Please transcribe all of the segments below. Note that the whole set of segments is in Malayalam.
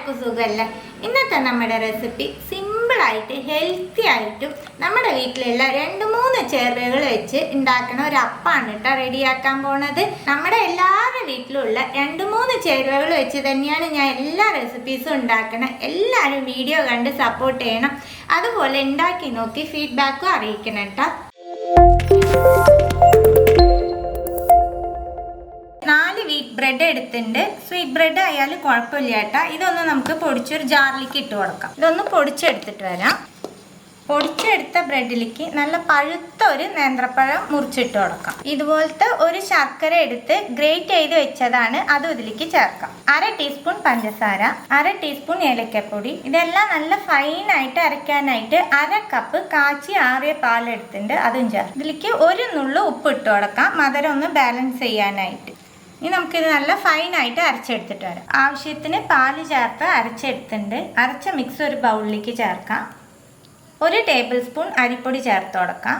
എല്ലാവർക്കും സുഖമല്ലേ? ഇന്നത്തെ നമ്മുടെ റെസിപ്പി സിമ്പിളായിട്ട് ഹെൽത്തി ആയിട്ടും നമ്മുടെ വീട്ടിലുള്ള 2-3 ചേരുവകൾ വെച്ച് ഉണ്ടാക്കുന്ന ഒരു അപ്പാണ് കേട്ടോ റെഡിയാക്കാൻ പോണത്. നമ്മുടെ എല്ലാവരുടെ വീട്ടിലുള്ള 2-3 ചേരുവകൾ വെച്ച് തന്നെയാണ് ഞാൻ എല്ലാ റെസിപ്പീസും ഉണ്ടാക്കണം. എല്ലാവരും വീഡിയോ കണ്ട് സപ്പോർട്ട് ചെയ്യണം. അതുപോലെ ഉണ്ടാക്കി നോക്കി ഫീഡ്ബാക്കും അറിയിക്കണം കേട്ടോ. 4 വീറ്റ് ബ്രെഡ് എടുത്തിട്ടുണ്ട്. സ്വീറ്റ് ബ്രെഡ് ആയാലും കുഴപ്പമില്ല കേട്ടോ. ഇതൊന്ന് നമുക്ക് പൊടിച്ചൊരു ജാറിലേക്ക് ഇട്ട് കൊടുക്കാം. ഇതൊന്ന് പൊടിച്ചെടുത്തിട്ട് വരാം. പൊടിച്ചെടുത്ത ബ്രെഡിലേക്ക് നല്ല പഴുത്ത ഒരു നേന്ത്രപ്പഴം മുറിച്ചിട്ട് കൊടുക്കാം. ഇതുപോലത്തെ ഒരു ശർക്കര എടുത്ത് ഗ്രേറ്റ് ചെയ്ത് വെച്ചതാണ്, അതും ഇതിലേക്ക് ചേർക്കാം. 1/2 ടീസ്പൂൺ പഞ്ചസാര, 1/2 ടീസ്പൂൺ ഏലക്കപ്പൊടി. ഇതെല്ലാം നല്ല ഫൈനായിട്ട് അരയ്ക്കാനായിട്ട് 1/2 കപ്പ് കാച്ചി ആറിയ പാലെടുത്തിട്ടുണ്ട്, അതും ചേർക്കാം. ഇതിലേക്ക് ഒരു നുള്ളു ഉപ്പ് ഇട്ട് കൊടുക്കാം, മധുരം ഒന്ന് ബാലൻസ് ചെയ്യാനായിട്ട്. ഇനി നമുക്കിത് നല്ല ഫൈനായിട്ട് അരച്ചെടുത്തിട്ട് വരാം. ആവശ്യത്തിന് പാല് ചേർത്ത് അരച്ചെടുത്തിട്ടുണ്ട്. അരച്ച മിക്സ് ഒരു ബൗളിലേക്ക് ചേർക്കാം. 1 ടേബിൾ സ്പൂൺ അരിപ്പൊടി ചേർത്ത് കൊടുക്കാം.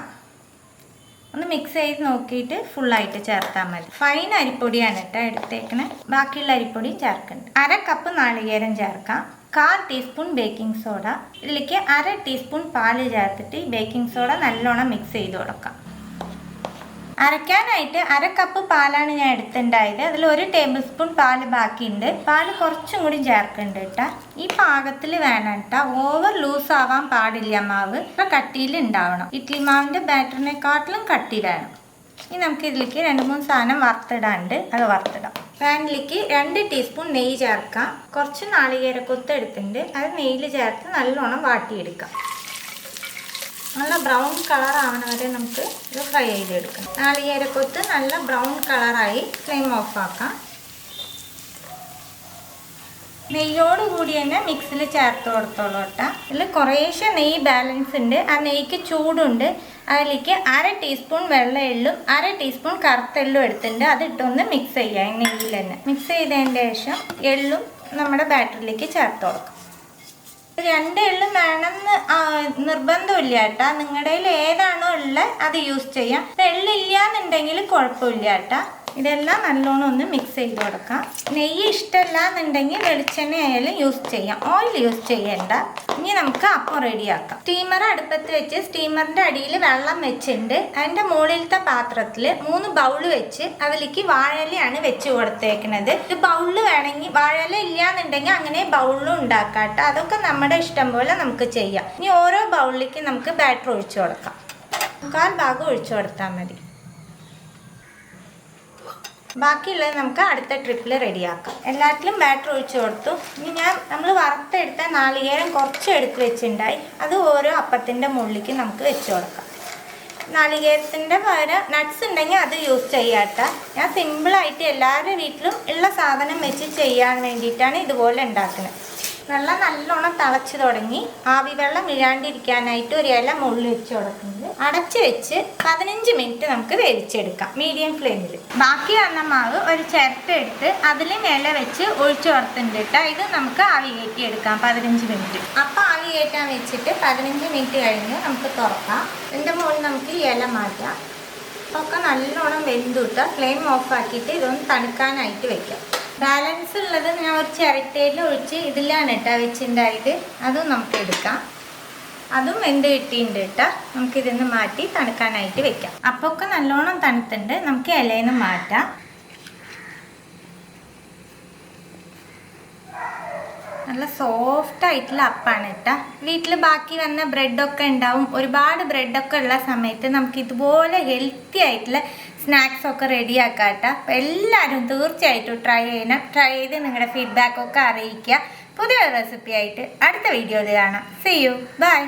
ഒന്ന് മിക്സ് ചെയ്ത് നോക്കിയിട്ട് ഫുള്ളായിട്ട് ചേർത്താൽ മതി. ഫൈൻ അരിപ്പൊടിയാണ് കേട്ടോ എടുത്തേക്കണേ. ബാക്കിയുള്ള അരിപ്പൊടിയും ചേർക്കുന്നുണ്ട്. 1/2 കപ്പ് നാളികേരം ചേർക്കാം. 1/4 ടീസ്പൂൺ ബേക്കിംഗ് സോഡ. ഇതിലേക്ക് 1/2 ടീസ്പൂൺ പാല് ചേർത്തിട്ട് ഈ ബേക്കിംഗ് സോഡ നല്ലോണം മിക്സ് ചെയ്ത് കൊടുക്കാം. അരയ്ക്കാനായിട്ട് 1/2 കപ്പ് പാലാണ് ഞാൻ എടുത്തിട്ടുണ്ടായത്. അതിൽ 1 ടേബിൾ സ്പൂൺ പാല് ബാക്കിയുണ്ട്. പാല് കുറച്ചും കൂടി ചേർക്കുന്നുണ്ട് കേട്ടോ. ഈ പാകത്തിൽ വേണം കേട്ടോ. ഓവർ ലൂസ് ആവാൻ പാടില്ല മാവ്. ഇപ്പം കട്ടിയിൽ ഉണ്ടാവണം. ഇഡ്ലി മാവിൻ്റെ ബാറ്ററിനെക്കാട്ടിലും കട്ടി വേണം. ഇനി നമുക്ക് ഇതിലേക്ക് 2-3 സാധനം വറുത്തിടാണ്ട് അത് വറുത്തിടാം. പാനിലേക്ക് 2 ടീസ്പൂൺ നെയ്യ് ചേർക്കാം. കുറച്ച് നാളികേരക്കൊത്ത് എടുത്തിട്ടുണ്ട്. അത് നെയ്യിൽ ചേർത്ത് നല്ലോണം വാട്ടിയെടുക്കാം. നല്ല ബ്രൗൺ കളർ ആവണ വരെ നമുക്ക് ഇത് ഫ്രൈ ചെയ്തെടുക്കണം. നാളികേരക്കൊത്ത് നല്ല ബ്രൗൺ കളറായി ഫ്ലെയിം ഓഫ് ആക്കാം. നെയ്യോട് കൂടി തന്നെ മിക്സിൽ ചേർത്ത് കൊടുത്തോളൂ കേട്ടോ. ഇതിൽ കുറേശ്ശെ നെയ്യ് ബാലൻസ് ഉണ്ട്. ആ നെയ്ക്ക് ചൂടുണ്ട്. അതിലേക്ക് 1/2 ടീസ്പൂൺ വെള്ള എള്ളും 1/2 ടീസ്പൂൺ കറുത്ത എള്ളും എടുത്തിട്ടുണ്ട്. അതിട്ടൊന്ന് മിക്സ് ചെയ്യാം നെയ്യിൽ തന്നെ. മിക്സ് ചെയ്തതിന് ശേഷം എള്ളും നമ്മുടെ ബാറ്ററിലേക്ക് ചേർത്ത് കൊടുക്കാം. 2 എള്ളും വേണമെന്ന് നിർബന്ധമില്ല കേട്ടോ. നിങ്ങളുടെ കയ്യിൽ ഏതാണോ ഉള്ളത് അത് യൂസ് ചെയ്യാം. എള്ളില്ല എന്നുണ്ടെങ്കിൽ കുഴപ്പമില്ല കേട്ടോ. ഇതെല്ലാം നല്ലോണം ഒന്ന് മിക്സ് ചെയ്ത് കൊടുക്കാം. നെയ്യ് ഇഷ്ടമല്ല എന്നുണ്ടെങ്കിൽ വെളിച്ചെണ്ണ ആയാലും യൂസ് ചെയ്യാം. ഓയിൽ യൂസ് ചെയ്യണ്ട. ഇനി നമുക്ക് അപ്പം റെഡിയാക്കാം. സ്റ്റീമർ അടുപ്പത്ത് വെച്ച് സ്റ്റീമറിൻ്റെ അടിയിൽ വെള്ളം വെച്ചിട്ടുണ്ട്. അതിൻ്റെ മുകളിലത്തെ പാത്രത്തിൽ 3 ബൗൾ വെച്ച് അതിലേക്ക് വാഴയിലയാണ് വെച്ച് കൊടുത്തേക്കുന്നത്. ഇത് ബൗളിൽ വേണമെങ്കിൽ വാഴയില ഇല്ല എന്നുണ്ടെങ്കിൽ അങ്ങനെ ബൗളിലും ഉണ്ടാക്കാം കേട്ടോ. അതൊക്കെ നമ്മുടെ ഇഷ്ടം പോലെ നമുക്ക് ചെയ്യാം. ഇനി ഓരോ ബൗളിലേക്ക് നമുക്ക് ബാറ്റർ ഒഴിച്ചു കൊടുക്കാം. 1/4 ഭാഗം ഒഴിച്ചു കൊടുത്താൽ മതി. ബാക്കിയുള്ളത് നമുക്ക് അടുത്ത ട്രിപ്പിൽ റെഡിയാക്കാം. എല്ലാത്തിലും ബാറ്റർ ഒഴിച്ചു കൊടുത്തു. ഇനി നമ്മൾ വറുത്തെടുത്ത നാളികേരം കുറച്ച് എടുത്ത് വെച്ചിട്ടുണ്ടായി. അത് ഓരോ അപ്പത്തിൻ്റെ മുകളിലേക്ക് നമുക്ക് വെച്ച് കൊടുക്കാം. നാളികേരത്തിൻ്റെ പകരം നട്ട്സ് ഉണ്ടെങ്കിൽ അത് യൂസ് ചെയ്യാട്ടോ. ഞാൻ സിമ്പിളായിട്ട് എല്ലാവരുടെ വീട്ടിലും ഉള്ള സാധനം വെച്ച് ചെയ്യാൻ വേണ്ടിയിട്ടാണ് ഇതുപോലെ ഉണ്ടാക്കുന്നത്. വെള്ളം നല്ലോണം തിളച്ച് തുടങ്ങി. ആവി വെള്ളം വീഴാണ്ടിരിക്കാനായിട്ട് ഒരു ഇല മുകളിൽ വെച്ച് കൊടുക്കുന്നത്. അടച്ച് വെച്ച് 15 മിനിറ്റ് നമുക്ക് വേവിച്ചെടുക്കാം മീഡിയം ഫ്ലെയിമിൽ. ബാക്കി വന്ന മാവ് ഒരു ചിരട്ട എടുത്ത് അതിൽ ഇല വെച്ച് ഒഴിച്ചു കൊടുത്തിട്ടുണ്ട് കേട്ടോ. ഇത് നമുക്ക് ആവി കയറ്റി എടുക്കാം 15 മിനിറ്റ്. അപ്പം ആവി കയറ്റാൻ വെച്ചിട്ട് 15 മിനിറ്റ് കഴിഞ്ഞ് നമുക്ക് തുറക്കാം. ഇതിൻ്റെ മുകളിൽ നമുക്ക് ഇല മാറ്റാം. ഒക്കെ നല്ലോണം വെന്തുട്ട് ഫ്ലെയിം ഓഫ് ആക്കിയിട്ട് ഇതൊന്ന് തണുക്കാനായിട്ട് വെക്കാം. ബാലൻസ് ഉള്ളത് ഞാൻ ഒരു ചിരട്ടയിൽ ഒഴിച്ച് ഇതിലാണ് കേട്ടോ വെച്ചിട്ടുണ്ടായത്. അതും നമുക്ക് എടുക്കാം. അതും വെന്ത് കിട്ടിയിട്ടുണ്ട് കേട്ടോ. നമുക്കിതിന്ന് മാറ്റി തണുക്കാനായിട്ട് വെക്കാം. അപ്പോൾ ഒക്കെ നല്ലോണം തണുത്തുണ്ട്. നമുക്ക് ഇലയിൽ നിന്ന് മാറ്റാം. നല്ല സോഫ്റ്റ് ആയിട്ടുള്ള അപ്പാണ് കേട്ടോ. വീട്ടിൽ ബാക്കി വന്ന ബ്രെഡൊക്കെ ഉണ്ടാവും. ഒരുപാട് ബ്രെഡൊക്കെ ഉള്ള സമയത്ത് നമുക്ക് ഇതുപോലെ ഹെൽത്തി ആയിട്ടുള്ള സ്നാക്സൊക്കെ റെഡിയാക്കാം കേട്ടോ. അപ്പോൾ എല്ലാവരും തീർച്ചയായിട്ടും ട്രൈ ചെയ്യണം. ട്രൈ ചെയ്ത് നിങ്ങളുടെ ഫീഡ്ബാക്കൊക്കെ അറിയിക്കുക. പുതിയ റെസിപ്പി ആയിട്ട് അടുത്ത വീഡിയോയിൽ കാണാം. See you. ബൈ.